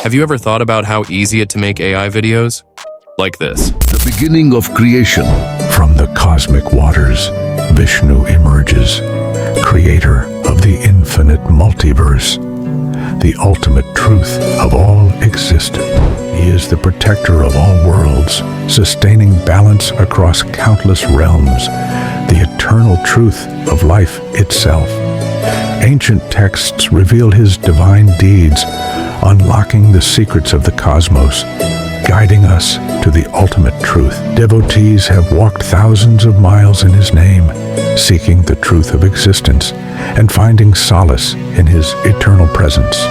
Have you ever thought about how easy it to make AI videos? Like this. The beginning of creation. From the cosmic waters, Vishnu emerges, creator of the infinite multiverse, the ultimate truth of all existence. He is the protector of all worlds, sustaining balance across countless realms, the eternal truth of life itself. Ancient texts reveal his divine deeds, unlocking the secrets of the cosmos, guiding us to the ultimate truth. Devotees have walked thousands of miles in his name, seeking the truth of existence and finding solace in his eternal presence.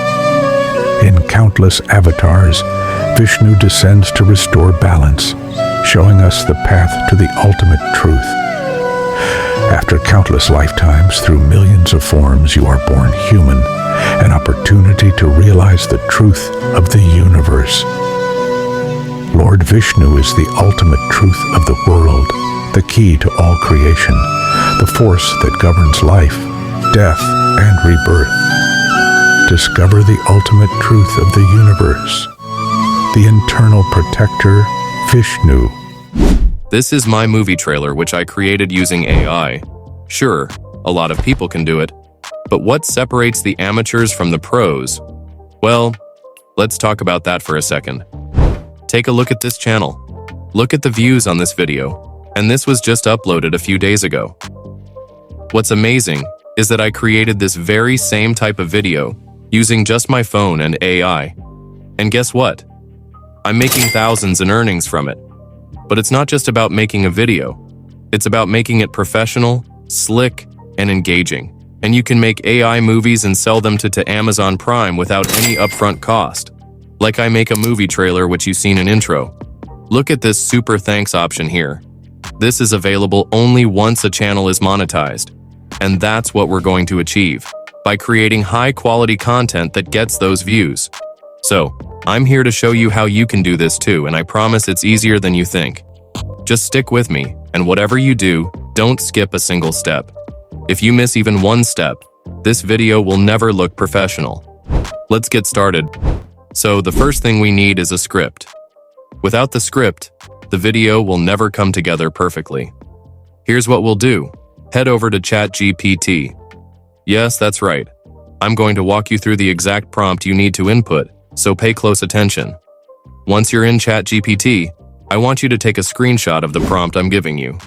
In countless avatars, Vishnu descends to restore balance, showing us the path to the ultimate truth. After countless lifetimes, through millions of forms, you are born human, an opportunity to realize the truth of the universe. Lord Vishnu is the ultimate truth of the world, the key to all creation, the force that governs life, death, and rebirth. Discover the ultimate truth of the universe, the internal protector, Vishnu. This is my movie trailer, which I created using AI. Sure, a lot of people can do it, but what separates the amateurs from the pros? Well, let's talk about that for a second. Take a look at this channel. Look at the views on this video, and this was just uploaded a few days ago. What's amazing is that I created this very same type of video using just my phone and AI. And guess what? I'm making thousands in earnings from it. But it's not just about making a video. It's about making it professional, slick, and engaging. And you can make AI movies and sell them to Amazon Prime without any upfront cost. Like I make a movie trailer, which you've seen in intro. Look at this super thanks option here. This is available only once a channel is monetized. And that's what we're going to achieve by creating high-quality content that gets those views. So, I'm here to show you how you can do this too, and I promise it's easier than you think. Just stick with me, and whatever you do, don't skip a single step. If you miss even one step, this video will never look professional. Let's get started. So, the first thing we need is a script. Without the script, the video will never come together perfectly. Here's what we'll do. Head over to ChatGPT. Yes, that's right. I'm going to walk you through the exact prompt you need to input, so pay close attention. Once you're in ChatGPT, I want you to take a screenshot of the prompt I'm giving you.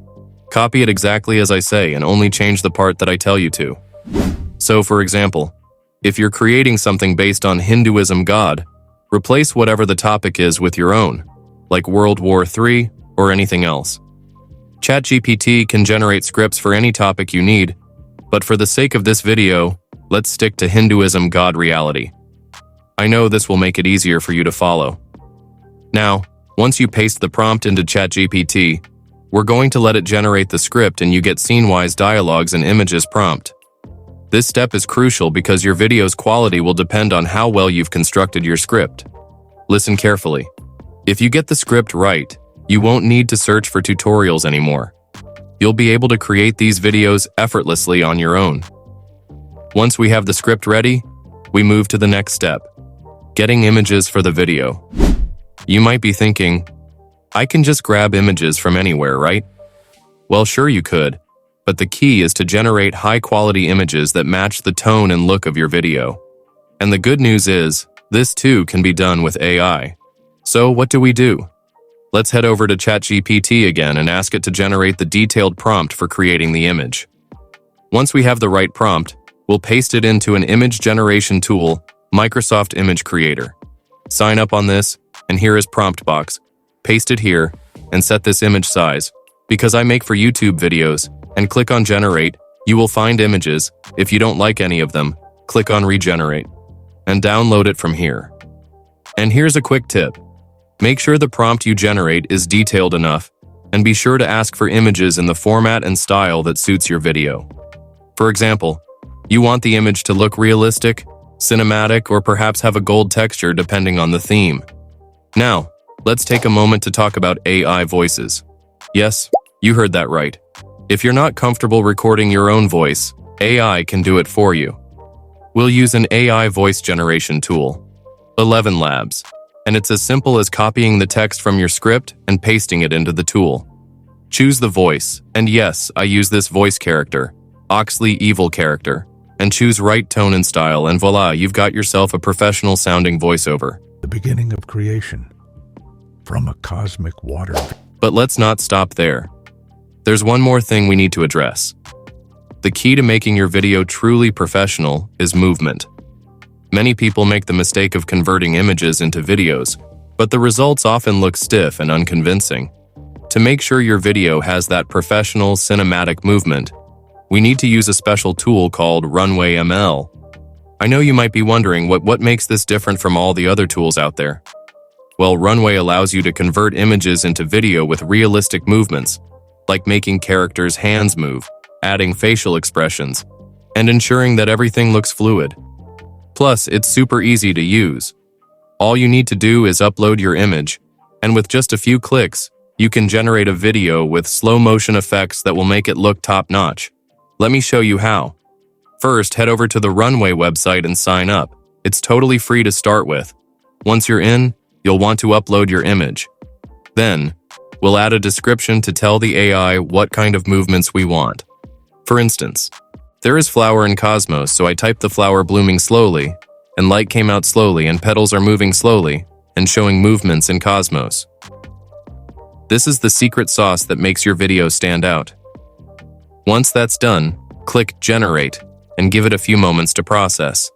Copy it exactly as I say and only change the part that I tell you to. So, for example, if you're creating something based on Hinduism God, replace whatever the topic is with your own, like World War III or anything else. ChatGPT can generate scripts for any topic you need, but for the sake of this video, let's stick to Hinduism God reality. I know this will make it easier for you to follow. Now, once you paste the prompt into ChatGPT, we're going to let it generate the script and you get scene-wise dialogues and images prompt. This step is crucial because your video's quality will depend on how well you've constructed your script. Listen carefully. If you get the script right, you won't need to search for tutorials anymore. You'll be able to create these videos effortlessly on your own. Once we have the script ready, we move to the next step, getting images for the video. You might be thinking, I can just grab images from anywhere, right? Well, sure you could, but the key is to generate high-quality images that match the tone and look of your video. And the good news is, this too can be done with AI. So what do? Let's head over to ChatGPT again and ask it to generate the detailed prompt for creating the image. Once we have the right prompt, we'll paste it into an image generation tool, Microsoft Image Creator. Sign up on this, and here is prompt box. Paste it here, and set this image size. Because I make for YouTube videos, and click on Generate, you will find images. If you don't like any of them, click on Regenerate, and download it from here. And here's a quick tip. Make sure the prompt you generate is detailed enough, and be sure to ask for images in the format and style that suits your video. For example, you want the image to look realistic, cinematic, or perhaps have a gold texture depending on the theme. Now, let's take a moment to talk about AI voices. Yes, you heard that right. If you're not comfortable recording your own voice, AI can do it for you. We'll use an AI voice generation tool. ElevenLabs, and it's as simple as copying the text from your script and pasting it into the tool. Choose the voice, and yes, I use this voice character, Oxley Evil character, and choose right tone and style, and voila, you've got yourself a professional-sounding voiceover. The beginning of creation. From a cosmic water. But let's not stop there. There's one more thing we need to address. The key to making your video truly professional is movement. Many people make the mistake of converting images into videos, but the results often look stiff and unconvincing. To make sure your video has that professional cinematic movement, we need to use a special tool called Runway ML. I know you might be wondering what makes this different from all the other tools out there. Well, Runway allows you to convert images into video with realistic movements, like making characters' hands move, adding facial expressions, and ensuring that everything looks fluid. Plus, it's super easy to use. All you need to do is upload your image, and with just a few clicks, you can generate a video with slow-motion effects that will make it look top-notch. Let me show you how. First, head over to the Runway website and sign up. It's totally free to start with. Once you're in, you'll want to upload your image. Then, we'll add a description to tell the AI what kind of movements we want. For instance, there is flower in Cosmos, so I typed the flower blooming slowly, and light came out slowly, and petals are moving slowly, and showing movements in Cosmos. This is the secret sauce that makes your video stand out. Once that's done, click Generate, and give it a few moments to process.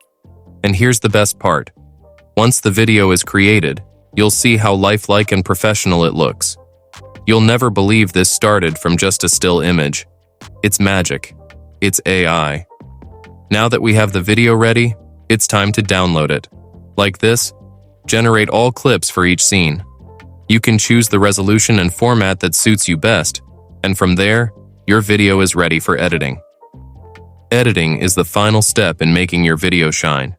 And here's the best part. Once the video is created, you'll see how lifelike and professional it looks. You'll never believe this started from just a still image. It's magic. It's AI. Now that we have the video ready, it's time to download it. Like this, generate all clips for each scene. You can choose the resolution and format that suits you best, and from there, your video is ready for editing. Editing is the final step in making your video shine.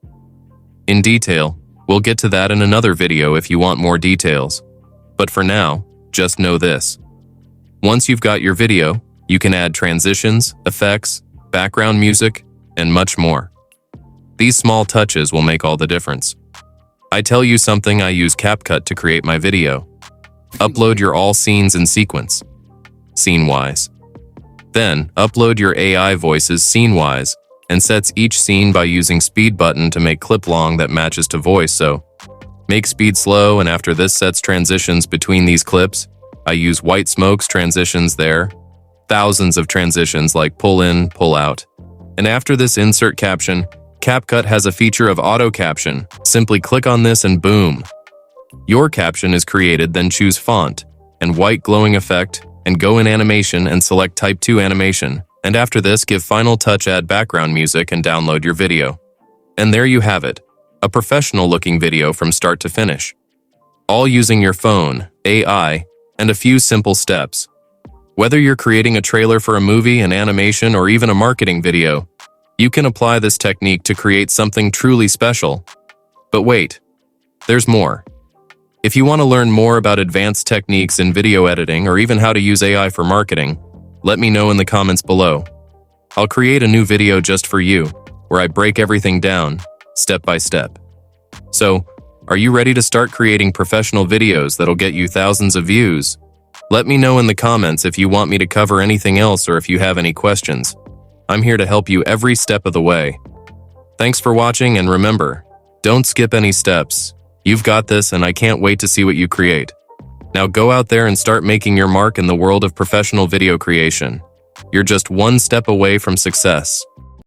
In detail, we'll get to that in another video if you want more details. But for now, just know this. Once you've got your video, you can add transitions, effects, background music, and much more. These small touches will make all the difference. I tell you something, I use CapCut to create my video. Upload your all scenes in sequence, scene-wise. Then, upload your AI voices scene-wise, and sets each scene by using speed button to make clip long that matches to voice, so make speed slow, and after this sets transitions between these clips. I use white smokes transitions there, thousands of transitions like pull in, pull out. And after this insert caption, CapCut has a feature of auto caption. Simply click on this and boom. Your caption is created, then choose font and white glowing effect and go in animation and select type 2 animation. And after this, give final touch, add background music and download your video. And there you have it, a professional looking video from start to finish. All using your phone, AI, and a few simple steps. Whether you're creating a trailer for a movie, an animation, or even a marketing video, you can apply this technique to create something truly special. But wait, there's more. If you want to learn more about advanced techniques in video editing or even how to use AI for marketing, let me know in the comments below. I'll create a new video just for you, where I break everything down, step by step. So, are you ready to start creating professional videos that'll get you thousands of views? Let me know in the comments if you want me to cover anything else or if you have any questions. I'm here to help you every step of the way. Thanks for watching, and remember, don't skip any steps. You've got this, and I can't wait to see what you create. Now go out there and start making your mark in the world of professional video creation. You're just one step away from success.